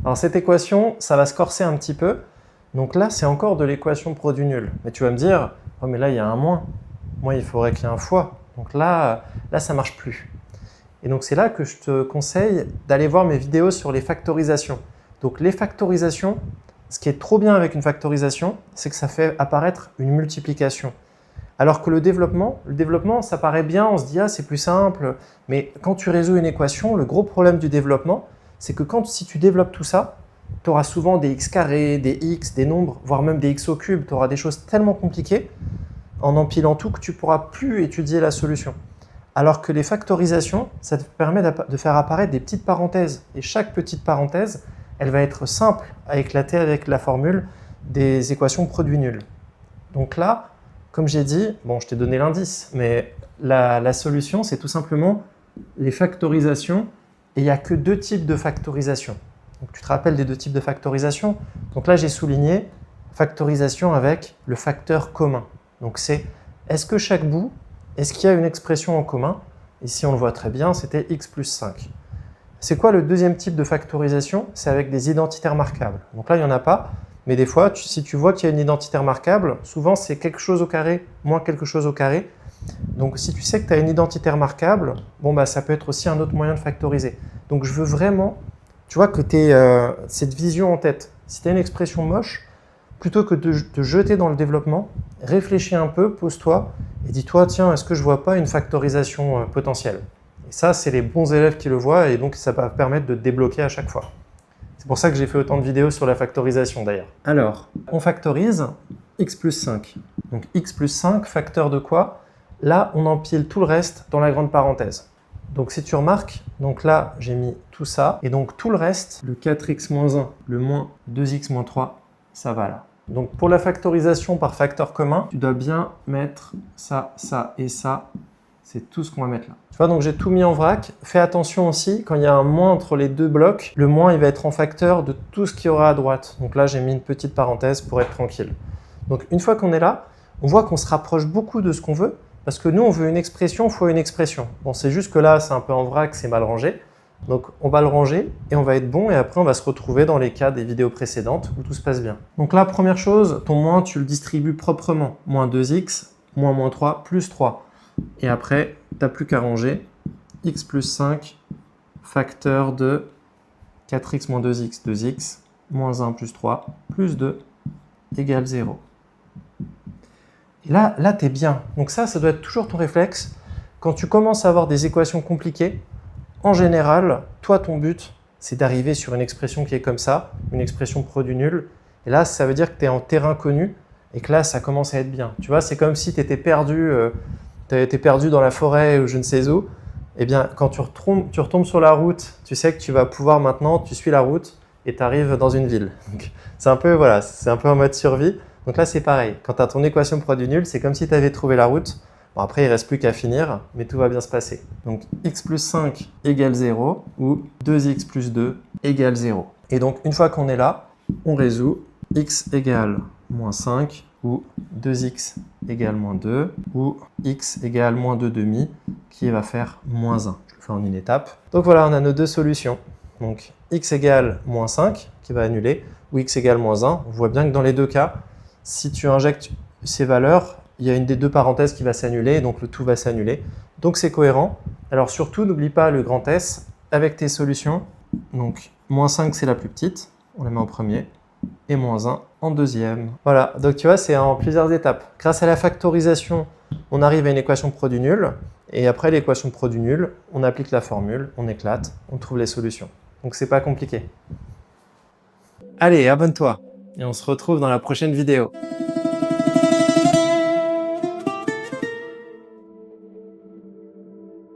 Alors cette équation, ça va se corser un petit peu. Donc là, c'est encore de l'équation produit nul. Mais tu vas me dire, oh mais là, il y a un moins. Moi, il faudrait qu'il y ait un fois. Donc là, ça ne marche plus. Et donc c'est là que je te conseille d'aller voir mes vidéos sur les factorisations. Donc les factorisations, ce qui est trop bien avec une factorisation, c'est que ça fait apparaître une multiplication. Alors que le développement, ça paraît bien, on se dit « ah, c'est plus simple ». Mais quand tu résous une équation, le gros problème du développement, c'est que si tu développes tout ça, tu auras souvent des x carrés, des x, des nombres, voire même des x au cube. Tu auras des choses tellement compliquées en empilant tout que tu ne pourras plus étudier la solution. Alors que les factorisations, ça te permet de faire apparaître des petites parenthèses. Et chaque petite parenthèse, elle va être simple à éclater avec la formule des équations produit nul. Donc là, comme j'ai dit, bon, je t'ai donné l'indice, mais la solution, c'est tout simplement les factorisations. Et il n'y a que deux types de factorisation. Donc, tu te rappelles des deux types de factorisation? Donc là, j'ai souligné factorisation avec le facteur commun. Donc c'est, est-ce que chaque bout, est-ce qu'il y a une expression en commun? Ici, on le voit très bien, c'était x plus 5. C'est quoi le deuxième type de factorisation? C'est avec des identitaires marquables. Donc là, il n'y en a pas, mais des fois, si tu vois qu'il y a une identitaire marquable, souvent c'est quelque chose au carré moins quelque chose au carré. Donc si tu sais que tu as une identitaire marquable, bon, bah, ça peut être aussi un autre moyen de factoriser. Donc je veux vraiment, tu vois, que tu aies cette vision en tête. Si tu as une expression moche, plutôt que de te jeter dans le développement, réfléchis un peu, pose-toi et dis-toi, tiens, est-ce que je ne vois pas une factorisation potentielle? Et ça, c'est les bons élèves qui le voient et donc ça va permettre de te débloquer à chaque fois. C'est pour ça que j'ai fait autant de vidéos sur la factorisation d'ailleurs. Alors, on factorise x plus 5. Donc x plus 5, facteur de quoi? Là, on empile tout le reste dans la grande parenthèse. Donc si tu remarques, donc là, j'ai mis tout ça. Et donc tout le reste, le 4x moins 1, le moins 2x moins 3, ça va là. Donc pour la factorisation par facteur commun, tu dois bien mettre ça, ça et ça. C'est tout ce qu'on va mettre là. Tu vois, donc j'ai tout mis en vrac. Fais attention aussi, quand il y a un moins entre les deux blocs, le moins il va être en facteur de tout ce qu'il y aura à droite. Donc là, j'ai mis une petite parenthèse pour être tranquille. Donc une fois qu'on est là, on voit qu'on se rapproche beaucoup de ce qu'on veut, parce que nous, on veut une expression fois une expression. Bon, c'est juste que là, c'est un peu en vrac, c'est mal rangé. Donc on va le ranger et on va être bon et après on va se retrouver dans les cas des vidéos précédentes où tout se passe bien. Donc là, première chose, ton moins, tu le distribues proprement. Moins 2x, moins 3, plus 3. Et après, tu n'as plus qu'à ranger x plus 5, facteur de 4x moins 2x, 2x, moins 1 plus 3, plus 2, égale 0. Et là tu es bien. Donc ça doit être toujours ton réflexe. Quand tu commences à avoir des équations compliquées, en général, toi, ton but, c'est d'arriver sur une expression qui est comme ça, une expression produit nul. Et là, ça veut dire que tu es en terrain connu et que là, ça commence à être bien. Tu vois, c'est comme si tu étais perdu, dans la forêt ou je ne sais où. Eh bien, quand tu retombes sur la route, tu sais que tu vas pouvoir maintenant, tu suis la route et tu arrives dans une ville. C'est un peu, voilà, c'est un peu en mode survie. Donc là, c'est pareil. Quand tu as ton équation produit nul, c'est comme si tu avais trouvé la route. Bon, après, il ne reste plus qu'à finir, mais tout va bien se passer. Donc, x plus 5 égale 0 ou 2x plus 2 égale 0. Et donc, une fois qu'on est là, on résout x égale moins 5 ou 2x égale moins 2 ou x égale moins 2 demi qui va faire moins 1. Je le fais en une étape. Donc voilà, on a nos deux solutions. Donc, x égale moins 5 qui va annuler ou x égale moins 1. On voit bien que dans les deux cas, si tu injectes ces valeurs, il y a une des deux parenthèses qui va s'annuler, donc le tout va s'annuler. Donc c'est cohérent. Alors surtout, n'oublie pas le grand S avec tes solutions. Donc moins 5, c'est la plus petite, on la met en premier, et moins 1 en deuxième. Voilà, donc tu vois, c'est en plusieurs étapes. Grâce à la factorisation, on arrive à une équation produit nul, et après l'équation produit nul, on applique la formule, on éclate, on trouve les solutions. Donc c'est pas compliqué. Allez, abonne-toi, et on se retrouve dans la prochaine vidéo.